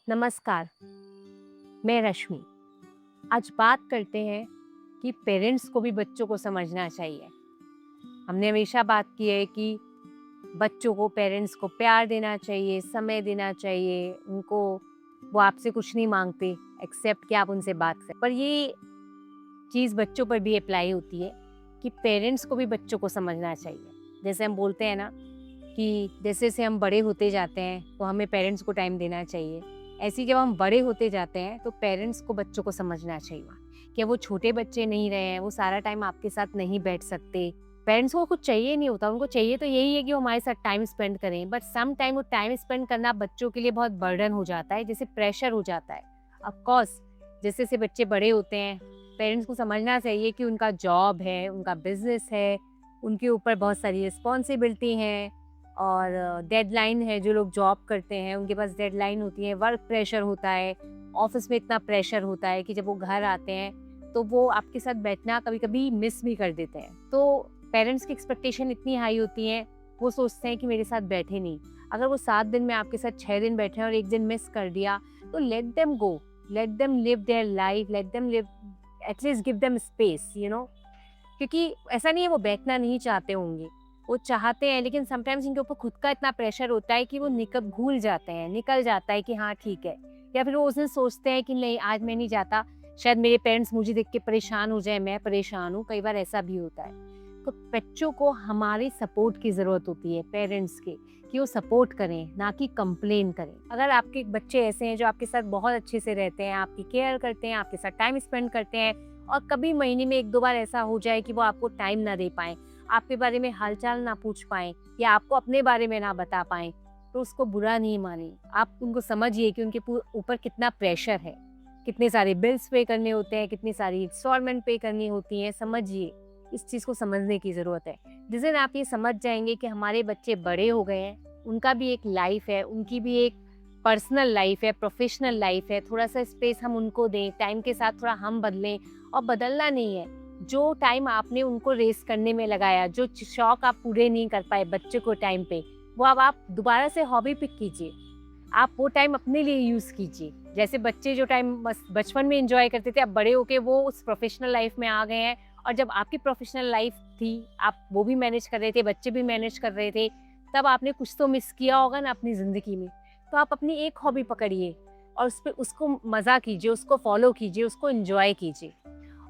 नमस्कार, मैं रश्मि। आज बात करते हैं कि पेरेंट्स को भी बच्चों को समझना चाहिए। हमने हमेशा बात की है कि बच्चों को पेरेंट्स को प्यार देना चाहिए, समय देना चाहिए, उनको वो आपसे कुछ नहीं माँगते एक्सेप्ट कि आप उनसे बात करें। पर ये चीज़ बच्चों पर भी अप्लाई होती है कि पेरेंट्स को भी बच्चों को समझना चाहिए। जैसे हम बोलते हैं ना कि जैसे-जैसे हम बड़े होते जाते हैं, तो हमें पेरेंट्स को टाइम देना चाहिए। ऐसे ही जब हम बड़े होते जाते हैं, तो पेरेंट्स को बच्चों को समझना चाहिए कि वो छोटे बच्चे नहीं रहे हैं, वो सारा टाइम आपके साथ नहीं बैठ सकते। पेरेंट्स को कुछ चाहिए नहीं होता, उनको चाहिए तो यही है कि वो हमारे साथ टाइम स्पेंड करें, बट सम टाइम वो टाइम स्पेंड करना बच्चों के लिए बहुत बर्डन हो जाता है, जैसे प्रेशर हो जाता है। ऑफ कोर्स जैसे-जैसे बच्चे बड़े होते हैं, पेरेंट्स को समझना चाहिए कि उनका जॉब है, उनका बिज़नेस है, उनके ऊपर बहुत सारी रिस्पॉन्सिबिलिटी हैं और डेडलाइन है। जो लोग जॉब करते हैं उनके पास डेडलाइन होती है, वर्क प्रेशर होता है, ऑफिस में इतना प्रेशर होता है कि जब वो घर आते हैं तो वो आपके साथ बैठना कभी-कभी मिस भी कर देते हैं। तो पेरेंट्स की एक्सपेक्टेशन इतनी हाई होती है, वो सोचते हैं कि मेरे साथ बैठे नहीं। अगर वो 7 दिन में आपके साथ 6 दिन बैठे हैं और 1 दिन मिस कर दिया, तो let them go, let them live their life, let them live, at least give them space, क्योंकि ऐसा नहीं है वो बैठना नहीं चाहते होंगे, वो चाहते हैं, लेकिन समटाइम्स इनके ऊपर खुद का इतना प्रेशर होता है कि वो भूल जाते हैं, निकल जाता है कि हाँ ठीक है, या फिर वो उस दिन सोचते हैं कि नहीं आज मैं नहीं जाता, शायद मेरे पेरेंट्स मुझे देख के परेशान हो जाए, मैं परेशान हूँ, कई बार ऐसा भी होता है। तो बच्चों को हमारी सपोर्ट की ज़रूरत होती है, पेरेंट्स के, कि वो सपोर्ट करें, ना कि कंप्लेन करें। अगर आपके बच्चे ऐसे हैं जो आपके साथ बहुत अच्छे से रहते हैं, आपकी केयर करते हैं, आपके साथ टाइम स्पेंड करते हैं, और कभी महीने में 1-2 बार ऐसा हो जाए कि वो आपको टाइम ना दे पाएँ, आपके बारे में हालचाल ना पूछ पाएँ या आपको अपने बारे में ना बता पाएँ, तो उसको बुरा नहीं मानिए। आप उनको समझिए कि उनके ऊपर कितना प्रेशर है, कितने सारे बिल्स पे करने होते हैं, कितनी सारी इंस्टॉलमेंट पे करनी होती हैं, समझिए। इस चीज़ को समझने की ज़रूरत है। जिस दिन आप ये समझ जाएँगे कि हमारे बच्चे बड़े हो गए हैं, उनका भी एक लाइफ़ है, उनकी भी एक पर्सनल लाइफ़ है, प्रोफ़ेशनल लाइफ़ है, थोड़ा-सा स्पेस हम उनको दें, टाइम के साथ थोड़ा हम बदलें, और बदलना नहीं है। जो टाइम आपने उनको रेस करने में लगाया, जो शौक आप पूरे नहीं कर पाए बच्चे को टाइम पे, वो अब आप दोबारा से हॉबी पिक कीजिए। आप वो टाइम अपने लिए यूज़ कीजिए। जैसे बच्चे जो टाइम बस बचपन में एंजॉय करते थे, अब बड़े होके वो उस प्रोफेशनल लाइफ में आ गए हैं, और जब आपकी प्रोफेशनल लाइफ थी, आप वो भी मैनेज कर रहे थे, बच्चे भी मैनेज कर रहे थे, तब आपने कुछ तो मिस किया होगा ना अपनी ज़िंदगी में। तो आप अपनी एक हॉबी पकड़िए और उसको मज़ा कीजिए, उसको फ़ॉलो कीजिए, उसको एन्जॉय कीजिए।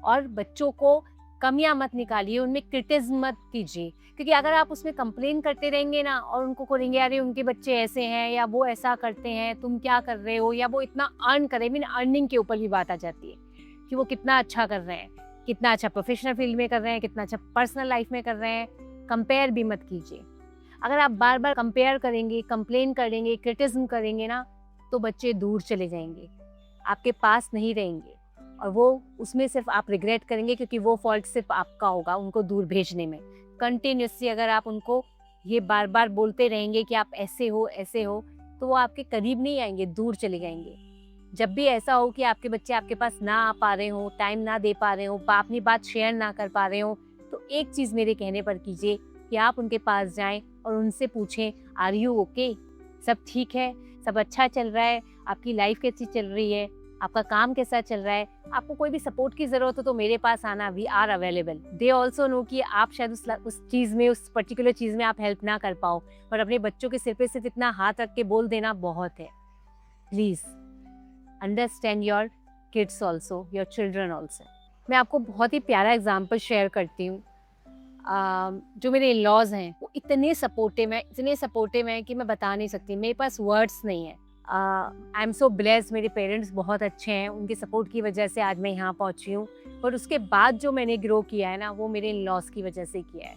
और बच्चों को कमियाँ मत निकालिए, उनमें क्रिटिसिज़्म मत कीजिए, क्योंकि अगर आप उसमें कंप्लेन करते रहेंगे ना और उनको कहेंगे अरे उनके बच्चे ऐसे हैं या वो ऐसा करते हैं, तुम क्या कर रहे हो, या वो इतना अर्न करे, मीन अर्निंग के ऊपर भी बात आ जाती है कि वो कितना अच्छा कर रहे हैं, कितना अच्छा प्रोफेशनल फील्ड में कर रहे हैं, कितना अच्छा पर्सनल लाइफ में कर रहे हैं। कंपेयर भी मत कीजिए। अगर आप बार-बार कंपेयर करेंगे, कंप्लेन करेंगे, क्रिटिसिज़्म करेंगे ना, तो बच्चे दूर चले जाएँगे, आपके पास नहीं रहेंगे, और वो उसमें सिर्फ आप रिग्रेट करेंगे, क्योंकि वो फॉल्ट सिर्फ आपका होगा उनको दूर भेजने में। कंटिन्यूअसली अगर आप उनको ये बार-बार बोलते रहेंगे कि आप ऐसे हो, तो वो आपके करीब नहीं आएँगे, दूर चले जाएँगे। जब भी ऐसा हो कि आपके बच्चे आपके पास ना आ पा रहे हों, टाइम ना दे पा रहे हों, अपनी बात शेयर ना कर पा रहे हों, तो एक चीज़ मेरे कहने पर कीजिए कि आप उनके पास जाएँ और उनसे पूछें, आर यू ओके? सब ठीक है? सब अच्छा चल रहा है? आपकी लाइफ़ कैसी चल रही है? आपका काम कैसा चल रहा है? आपको कोई भी सपोर्ट की ज़रूरत हो तो मेरे पास आना, we are available. They also know कि आप शायद उस चीज़ में, उस पर्टिकुलर चीज़ में आप हेल्प ना कर पाओ, पर अपने बच्चों के सिर पे सिर्फ इतना हाथ रख के बोल देना बहुत है। Please understand your kids also, your children also. मैं आपको बहुत ही प्यारा एग्जाम्पल शेयर करती हूँ। जो मेरे इन-लॉज़ हैं, वो इतने सपोर्टिव हैं कि मैं बता नहीं सकती, मेरे पास वर्ड्स नहीं है। आई एम सो ब्लेस्ड, मेरे पेरेंट्स बहुत अच्छे हैं, उनके सपोर्ट की वजह से आज मैं यहाँ पहुँची हूँ। और उसके बाद जो मैंने ग्रो किया है ना, वो मेरे इन-लॉज़ की वजह से किया है।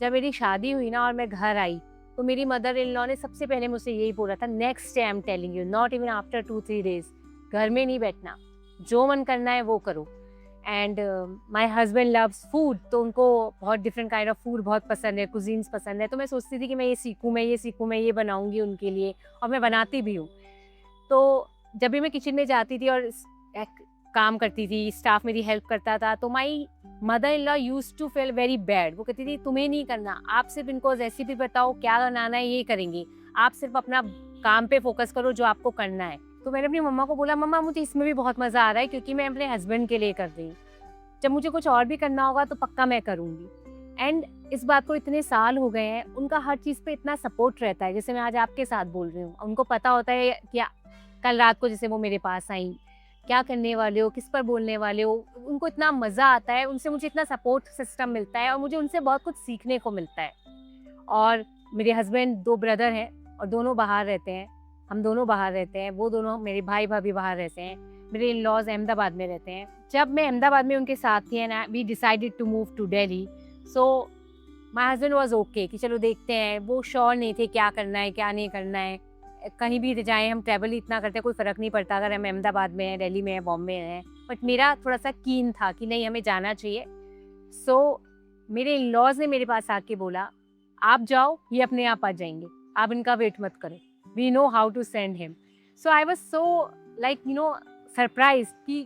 जब मेरी शादी हुई ना और मैं घर आई, तो मेरी मदर इन लॉ ने सबसे पहले मुझसे यही बोला था, next day I am telling you, not even after 2-3 days, घर में नहीं बैठना, जो मन करना है वो करो। And my husband loves food, तो उनको बहुत डिफरेंट काइंड ऑफ फूड बहुत पसंद है, कुजीन्स पसंद है, तो मैं सोचती थी कि मैं ये सीखूँ, मैं ये बनाऊँगी उनके लिए, और मैं बनाती भी हूँ। तो जब भी मैं किचन में जाती थी और काम करती थी, स्टाफ मेरी हेल्प करता था, तो my mother in law used to feel very bad. वो कहती थी तुम्हें नहीं करना, आप सिर्फ इनको रेसिपी बताओ क्या बनाना है, ये करेंगी, आप सिर्फ अपना काम पे फोकस करो जो आपको करना है। तो मैंने अपनी मम्मा को बोला, मम्मा मुझे इसमें भी बहुत मज़ा आ रहा है क्योंकि मैं अपने हस्बैंड के लिए कर रही हूँ। जब मुझे कुछ और भी करना होगा तो पक्का मैं करूँगी। एंड इस बात को इतने साल हो गए हैं, उनका हर चीज़ पे इतना सपोर्ट रहता है। जैसे मैं आज आपके साथ बोल रही हूँ, उनको पता होता है कि कल रात को जैसे वो मेरे पास आईं, क्या करने वाले हो, किस पर बोलने वाले हो, उनको इतना मज़ा आता है, उनसे मुझे इतना सपोर्ट सिस्टम मिलता है और मुझे उनसे बहुत कुछ सीखने को मिलता है। और मेरे हस्बैंड 2 ब्रदर हैं और दोनों बाहर रहते हैं, हम दोनों बाहर रहते हैं, वो दोनों मेरे भाई-भाभी बाहर रहते हैं, मेरे इन-लॉज़ अहमदाबाद में रहते हैं। जब मैं अहमदाबाद में उनके साथ थी and we decided to move to Delhi, so my husband was okay कि चलो देखते हैं। वो श्योर नहीं थे क्या करना है, क्या नहीं करना है। कहीं भी जाएँ, हम ट्रैवल ही इतना करते हैं, कोई फ़र्क नहीं पड़ता अगर हम अहमदाबाद में हैं, दिल्ली में हैं, बॉम्बे में हैं। बट मेरा थोड़ा-सा कीन था कि नहीं, हमें जाना चाहिए। सो मेरे इन-लॉज़ ने मेरे पास आके बोला, आप जाओ, ये अपने आप आ जाएँगे, आप इनका वेट मत करो, we know how to send him. So I was so like surprised कि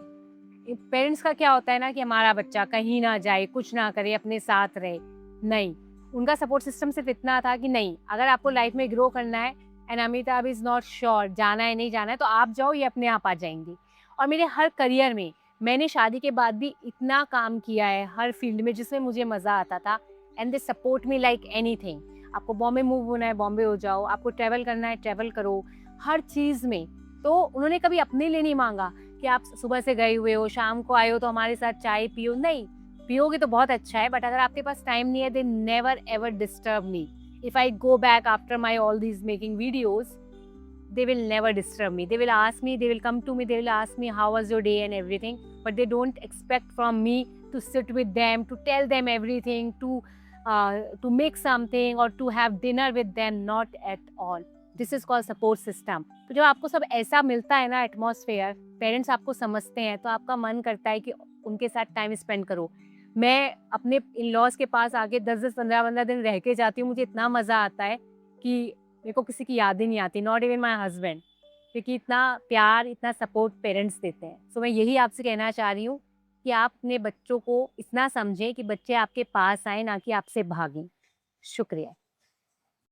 पेरेंट्स का क्या होता है ना कि हमारा बच्चा कहीं ना जाए, कुछ ना करे, अपने साथ रहे। नहीं, उनका सपोर्ट सिस्टम सिर्फ़ इतना था कि नहीं, अगर आपको लाइफ़ में ग्रो करना है and Amitabh is not sure जाना है, नहीं जाना है, तो आप जाओ, ये अपने आप आ जाएँगे। और मेरे हर करियर में मैंने शादी के बाद भी इतना काम किया है, हर फील्ड में जिसमें मुझे मज़ा आता था and they support me like anything. आपको बॉम्बे मूव होना है, बॉम्बे हो जाओ, आपको ट्रैवल करना है, ट्रैवल करो, हर चीज़ में। तो उन्होंने कभी अपने लिए नहीं माँगा कि आप सुबह से गए हुए हो, शाम को आए हो तो हमारे साथ चाय पियो, नहीं, पियोगे तो बहुत अच्छा है, बट अगर आपके पास टाइम नहीं है, they never ever disturb me. If I go back after my all these making videos, they will never disturb me. They will ask me, they will come to me, they will ask me how was your day and everything, but they don't expect from me to sit with them, to tell them everything, to make something or to have dinner with them, not at all. This is called support system. तो जब आपको सब ऐसा मिलता है ना atmosphere, parents आपको समझते हैं, तो आपका मन करता है कि उनके साथ टाइम स्पेंड करो। मैं अपने इन-लॉज़ के पास आके 10-10, 15-15 दिन रह के जाती हूँ, मुझे इतना मज़ा आता है कि मेरे को किसी की याद ही नहीं आती, नॉट इवन माय हस्बैंड, क्योंकि इतना प्यार, इतना सपोर्ट पेरेंट्स देते हैं। सो मैं यही आपसे कहना चाह रही हूँ कि आप अपने बच्चों को इतना समझें कि बच्चे आपके पास आएँ, ना कि आपसे भागें। शुक्रिया।